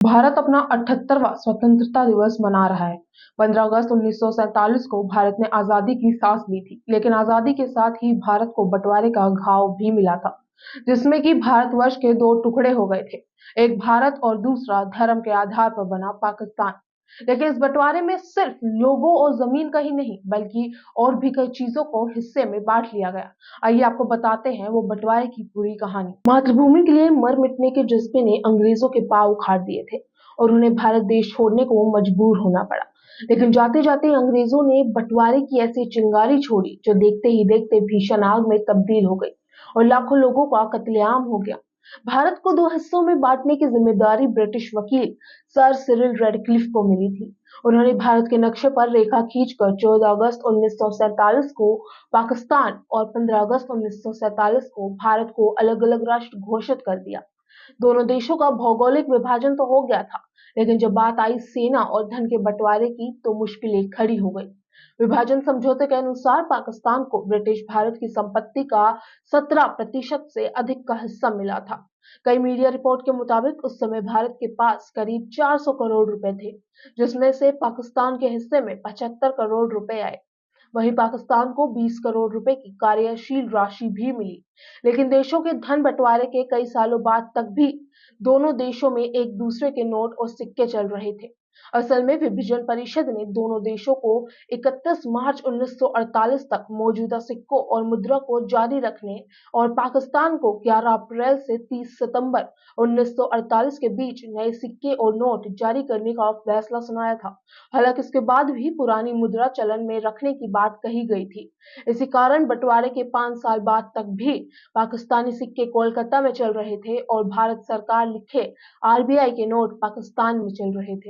भारत अपना 78वां स्वतंत्रता दिवस मना रहा है। 15 अगस्त 1947 को भारत ने आजादी की सांस ली थी, लेकिन आजादी के साथ ही भारत को बंटवारे का घाव भी मिला था, जिसमें कि भारतवर्ष के दो टुकड़े हो गए थे। एक भारत और दूसरा धर्म के आधार पर बना पाकिस्तान। लेकिन इस बंटवारे में सिर्फ लोगों और जमीन का ही नहीं, बल्कि और भी कई चीजों को हिस्से में बांट लिया गया। आइए आपको बताते हैं वो बंटवारे की पूरी कहानी। मातृभूमि के लिए मर मिटने के जज्बे ने अंग्रेजों के पांव उखाड़ दिए थे और उन्हें भारत देश छोड़ने को मजबूर होना पड़ा। लेकिन जाते जाते अंग्रेजों ने बंटवारे की ऐसी चिंगारी छोड़ी जो देखते ही देखते भीषण आग में तब्दील हो गई और लाखों लोगों का कत्लेआम हो गया। भारत को दो हिस्सों में बांटने की जिम्मेदारी ब्रिटिश वकील सर सिरिल रेडक्लिफ को मिली थी। उन्होंने भारत के नक्शे पर रेखा खींचकर 14 अगस्त 1947 को पाकिस्तान और 15 अगस्त 1947 को भारत को अलग अलग राष्ट्र घोषित कर दिया। दोनों देशों का भौगोलिक विभाजन तो हो गया था, लेकिन जब बात आई सेना और धन के बंटवारे की तो मुश्किलें खड़ी हो गई। विभाजन समझौते के अनुसार पाकिस्तान को ब्रिटिश भारत की संपत्ति का 17% से अधिक का हिस्सा मिला था। कई मीडिया रिपोर्ट के मुताबिक उस समय भारत के पास करीब 400 करोड़ रुपए थे, जिसमें से पाकिस्तान के हिस्से में 75 करोड़ रुपए आए। वहीं पाकिस्तान को 20 करोड़ रुपए की कार्यशील राशि भी मिली। लेकिन देशों के धन बंटवारे के कई सालों बाद तक भी दोनों देशों में एक दूसरे के नोट और सिक्के चल रहे थे। असल में विभाजन परिषद ने दोनों देशों को 31 मार्च 1948 तक मौजूदा सिक्कों और मुद्रा को जारी रखने और पाकिस्तान को 11 अप्रैल से 30 सितंबर 1948 के बीच नए सिक्के और नोट जारी करने का फैसला सुनाया था। हालांकि इसके बाद भी पुरानी मुद्रा चलन में रखने की बात कही गई थी। इसी कारण बंटवारे के 5 साल बाद तक भी पाकिस्तानी सिक्के कोलकाता में चल रहे थे और भारत सरकार लिखे आरबीआई के नोट पाकिस्तान में चल रहे थे।